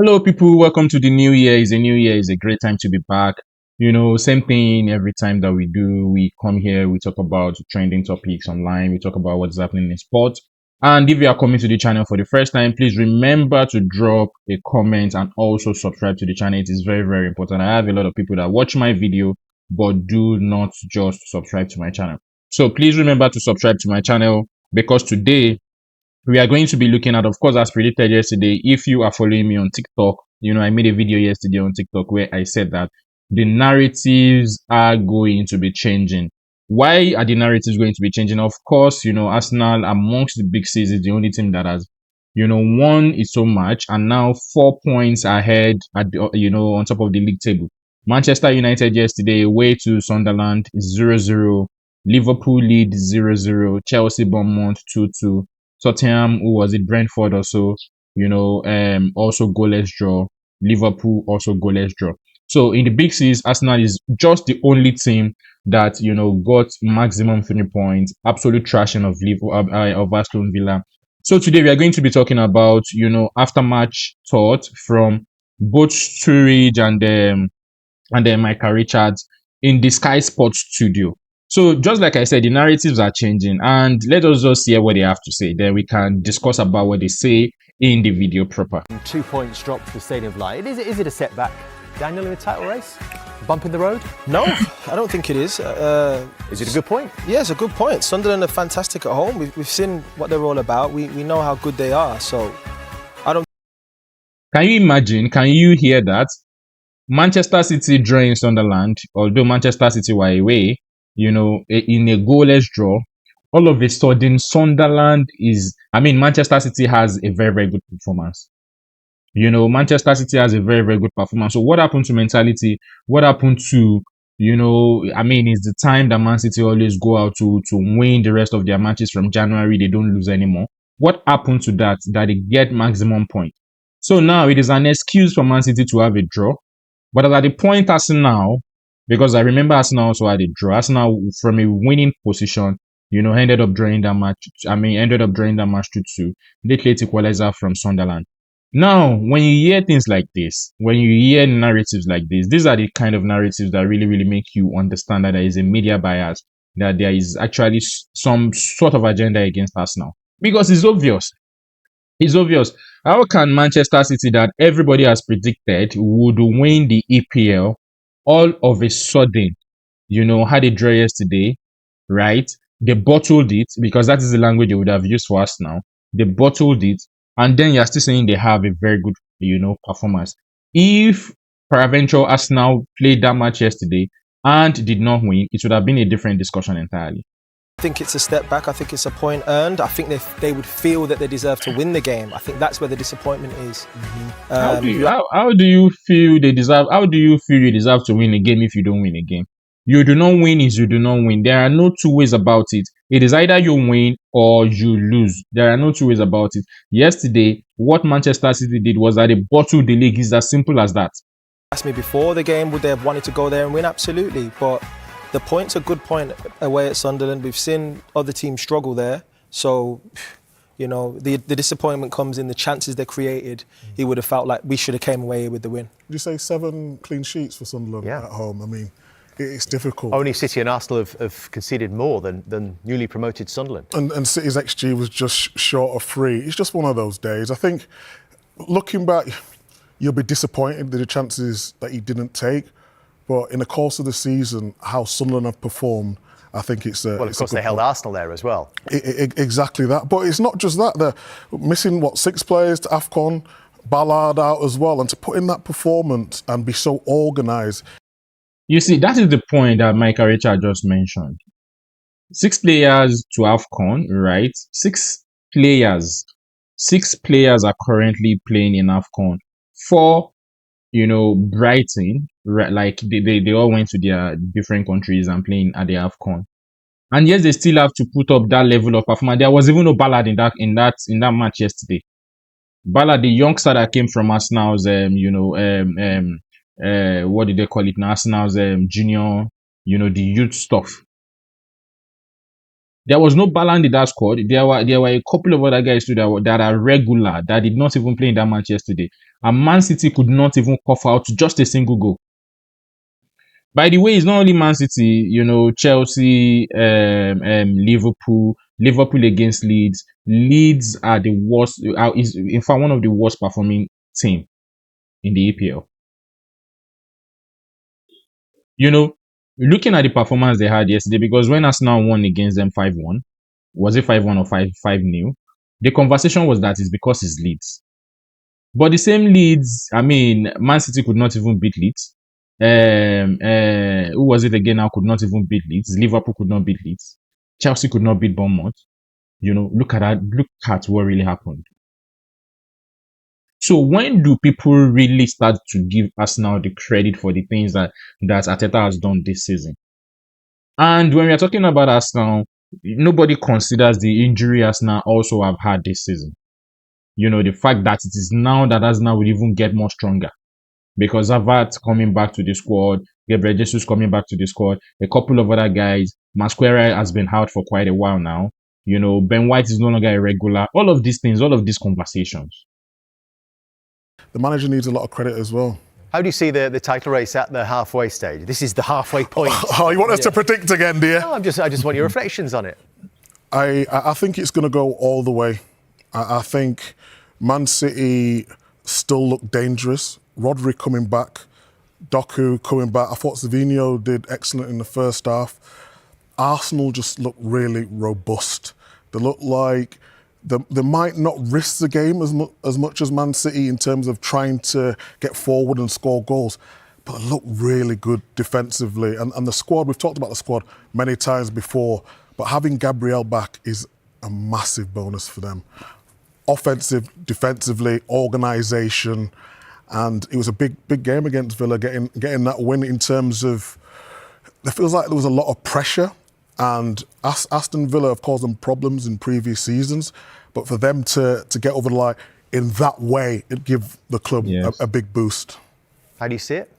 Hello, people. Welcome to the new year. It's a new year. It's a great time to be back. Same thing every time that we do. We come here, we talk about trending topics online, we talk about what's happening in sports. And if you are coming to the channel for the first time, please remember to drop a comment and also subscribe to the channel. It is very, very important. I have a lot of people that watch my video but do not just subscribe to my channel. So please remember to subscribe to my channel because today we are going to be looking at, of course, as predicted yesterday. If you are following me on TikTok, I made a video yesterday on TikTok where I said that the narratives are going to be changing. Why are the narratives going to be changing? Of course, Arsenal amongst the big six is the only team that has, won it so much and now 4 points ahead at the, on top of the league table. Manchester United yesterday away to Sunderland 0-0. Liverpool lead 0-0. Chelsea Bournemouth 2-2. Tottenham, who was it, Brentford also, also goalless draw. Liverpool also goalless draw. So in the big six, Arsenal is just the only team that got maximum 3 points. Absolute trashing of Liverpool of Aston Villa. So today we are going to be talking about after match thought from both Sturridge and then Michael Richards in the Sky Sports studio. So just like I said, the narratives are changing, and let us just hear what they have to say. Then we can discuss about what they say in the video proper. 2 points dropped to the Stadium of Light. Is it a setback, Daniel, in the title race? A bump in the road? No, I don't think it is. Is it a good point? Yeah, it's a good point. Sunderland are fantastic at home. We've seen what they're all about. We know how good they are. So I don't. Can you imagine? Can you hear that? Manchester City drawing Sunderland, although Manchester City were away, in a goalless draw. All of a sudden, Manchester City has a very, very good performance. Manchester City has a very, very good performance. So what happened to mentality? What happened to, it's the time that Man City always go out to win the rest of their matches from January. They don't lose anymore. What happened to that they get maximum point? So now it is an excuse for Man City to have a draw. But at the point Arsenal, because I remember Arsenal also had a draw. Arsenal from a winning position, ended up drawing that match. Ended up drawing that match 2-2. Late equalizer from Sunderland. Now, when you hear things like this, when you hear narratives like this, these are the kind of narratives that really, really make you understand that there is a media bias, that there is actually some sort of agenda against Arsenal. Because it's obvious. It's obvious. How can Manchester City, that everybody has predicted would win the EPL, all of a sudden, had a draw yesterday, right? They bottled it, because that is the language they would have used for us now. They bottled it, and then you're still saying they have a very good, performance. If peradventure Arsenal played that match yesterday and did not win, it would have been a different discussion entirely. I think it's a step back. I think it's a point earned. I think they would feel that they deserve to win the game. I think that's where the disappointment is. How do you feel they deserve? How do you feel you deserve to win a game if you don't win a game? You do not win is you do not win. There are no two ways about it. It is either you win or you lose. There are no two ways about it. Yesterday, what Manchester City did was that they bottled the league. It's as simple as that. Asked me before the game, would they have wanted to go there and win? Absolutely, but the point's a good point away at Sunderland. We've seen other teams struggle there. So, the disappointment comes in the chances they created. He would have felt like we should have came away with the win. Did you say 7 clean sheets for Sunderland at home? It's difficult. Only City and Arsenal have conceded more than newly promoted Sunderland. And City's XG was just short of 3. It's just one of those days. I think, looking back, you'll be disappointed with the chances that he didn't take. But in the course of the season, how Sunderland have performed, I think it's a... Well, of course, they held Arsenal there as well. Exactly that. But it's not just that. They're missing, 6 players to AFCON, Ballard out as well. And to put in that performance and be so organised. You see, that is the point that Michael Richards just mentioned. 6 players to AFCON, right? 6 players. 6 players are currently playing in AFCON. 4, Brighton, right? Like they all went to their different countries and playing at the AFCON. And yes, they still have to put up that level of performance. There was even no Ballard in that match yesterday. Ballard, the youngster that came from Arsenal's, what did they call it now? Arsenal's junior, the youth stuff. There was no Balland in that squad. There were a couple of other guys too that are regular that did not even play in that match yesterday. And Man City could not even cough out just a single goal. By the way, it's not only Man City, Chelsea, Liverpool against Leeds. Leeds are the worst, is in fact one of the worst performing team in the EPL. Looking at the performance they had yesterday, because when Arsenal won against them 5-1, was it 5-1 or 5-0? The conversation was that it's because it's Leeds. But the same Leeds, I mean, Man City could not even beat Leeds. Who was it again now? Could not even beat Leeds. Liverpool could not beat Leeds. Chelsea could not beat Bournemouth. Look at that. Look at what really happened. So when do people really start to give Arsenal the credit for the things that Arteta has done this season? And when we are talking about Arsenal, nobody considers the injury Arsenal also have had this season. The fact that it is now that Arsenal will even get more stronger. Because Havertz coming back to the squad, Gabriel Jesus coming back to the squad, a couple of other guys. Masquera has been out for quite a while now. Ben White is no longer a regular. All of these things, all of these conversations. The manager needs a lot of credit as well. How do you see the title race at the halfway stage? This is the halfway point. Oh, you want us to predict again, dear? No, I just want your reflections on it. I think it's going to go all the way. I think Man City still look dangerous. Rodri coming back, Doku coming back. I thought Savinho did excellent in the first half. Arsenal just look really robust. They look like they might not risk the game as much as Man City in terms of trying to get forward and score goals, but they look really good defensively. And the squad, we've talked about the squad many times before, but having Gabriel back is a massive bonus for them. Offensive, defensively, organisation, and it was a big game against Villa, getting that win in terms of, it feels like there was a lot of pressure, and Aston Villa have caused them problems in previous seasons, but for them to get over the line in that way, it give the club a big boost. How do you see it?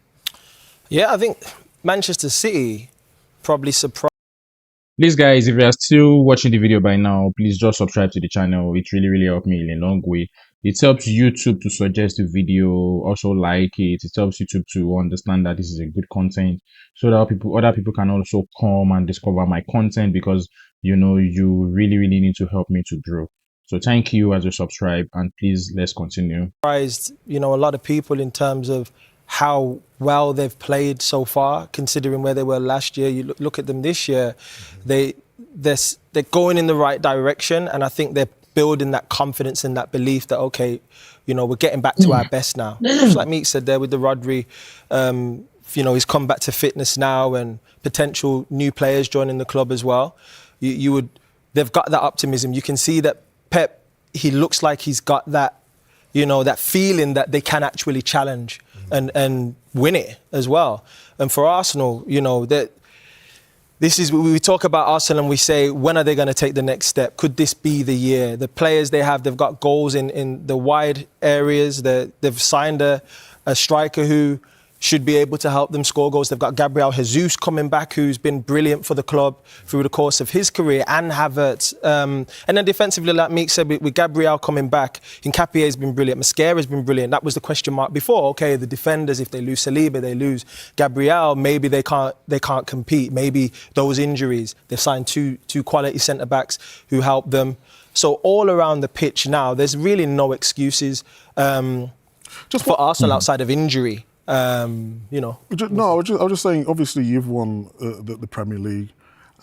Yeah, I think Manchester City probably surprised. Please, guys, if you are still watching the video by now, please just subscribe to the channel. It really helped me in a long way. It helps YouTube to suggest the video, also like it. It helps YouTube to understand that this is a good content, so that other people can also come and discover my content, because you really need to help me to grow. So thank you as you subscribe, and please let's continue. Surprised, a lot of people in terms of how well they've played so far, considering where they were last year. You look at them this year, they're going in the right direction, and I think they're building that confidence and that belief that, okay, we're getting back to our best now. Just like Meek said there with the Rodri, he's come back to fitness now, and potential new players joining the club as well. They've got that optimism. You can see that Pep, he looks like he's got that, that feeling that they can actually challenge and win it as well. And for Arsenal, we talk about Arsenal and we say, when are they going to take the next step? Could this be the year? The players they have, they've got goals in the wide areas. They've signed a striker who should be able to help them score goals. They've got Gabriel Jesus coming back, who's been brilliant for the club through the course of his career, and Havertz. And then defensively, like Meek said, with Gabriel coming back, Nkapie has been brilliant, Mascara has been brilliant. That was the question mark before. Okay, the defenders, if they lose Saliba, they lose Gabriel, maybe they can't compete. Maybe those injuries. They've signed two quality centre-backs who help them. So all around the pitch now, there's really no excuses just for Arsenal outside of injury. No, I was just saying, obviously you've won the Premier League,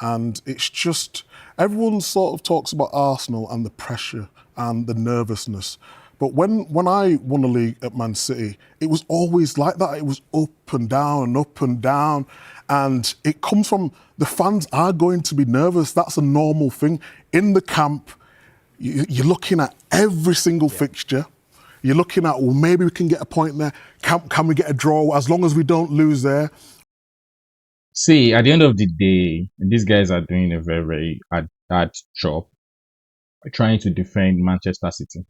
and it's just, everyone sort of talks about Arsenal and the pressure and the nervousness. But when I won the league at Man City, it was always like that. It was up and down and up and down. And it comes from, the fans are going to be nervous. That's a normal thing. In the camp, you're looking at every single fixture. You're looking at, well, maybe we can get a point there. Can we get a draw as long as we don't lose there? See, at the end of the day, these guys are doing a very hard job trying to defend Manchester City.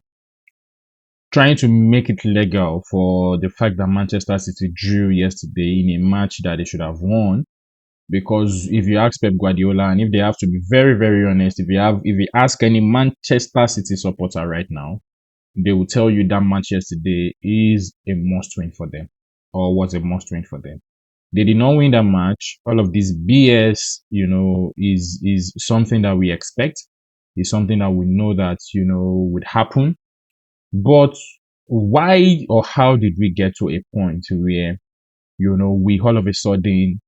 Trying to make it legal for the fact that Manchester City drew yesterday in a match that they should have won. Because if you ask Pep Guardiola, and if they have to be very, very honest, if you ask any Manchester City supporter right now, they will tell you that match yesterday is a must win for them, or was a must win for them. They did not win that match. All of this BS, is something that we expect. Is something that we know that would happen. But why or how did we get to a point where we all of a sudden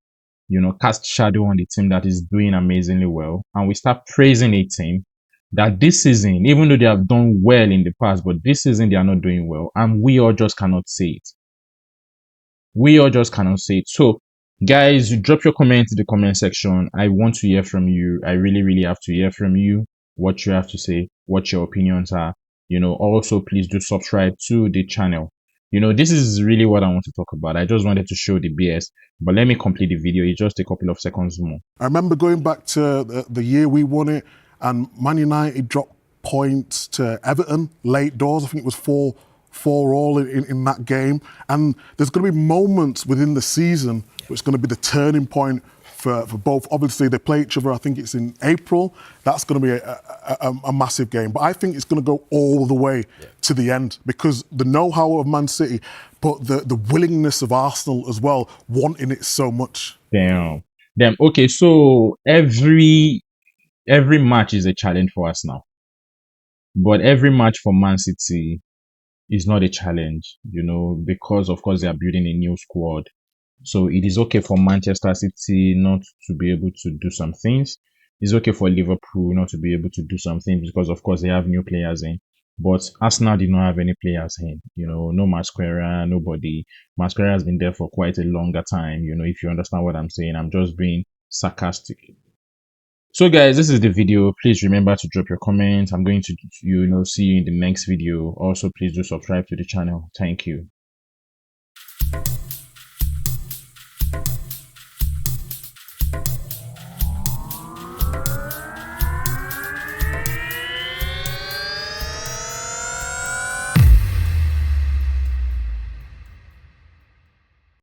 cast shadow on the team that is doing amazingly well, and we start praising a team that this season, even though they have done well in the past, but this season they are not doing well, and we all just cannot say it. We all just cannot say it. So, guys, drop your comment in the comment section. I want to hear from you. I really, really have to hear from you. What you have to say, what your opinions are. Also, please do subscribe to the channel. This is really what I want to talk about. I just wanted to show the BS, but let me complete the video. It's just a couple of seconds more. I remember going back to the year we won it, and Man United dropped points to Everton late doors. I think it was 4-all in that game. And there's going to be moments within the season which is going to be the turning point for both. Obviously, they play each other, I think it's in April. That's going to be a massive game. But I think it's going to go all the way to the end, because the know-how of Man City, but the willingness of Arsenal as well, wanting it so much. Damn. Okay, so every match is a challenge for us now. But every match for Man City is not a challenge, because of course they are building a new squad. So it is okay for Manchester City not to be able to do some things. It's okay for Liverpool not to be able to do some things because of course they have new players in. But Arsenal did not have any players in. No Masquera, nobody. Masquera has been there for quite a longer time. If you understand what I'm saying, I'm just being sarcastic. So guys, this is the video. Please remember to drop your comments. I'm going to see you in the next video. Also, please do subscribe to the channel. Thank you.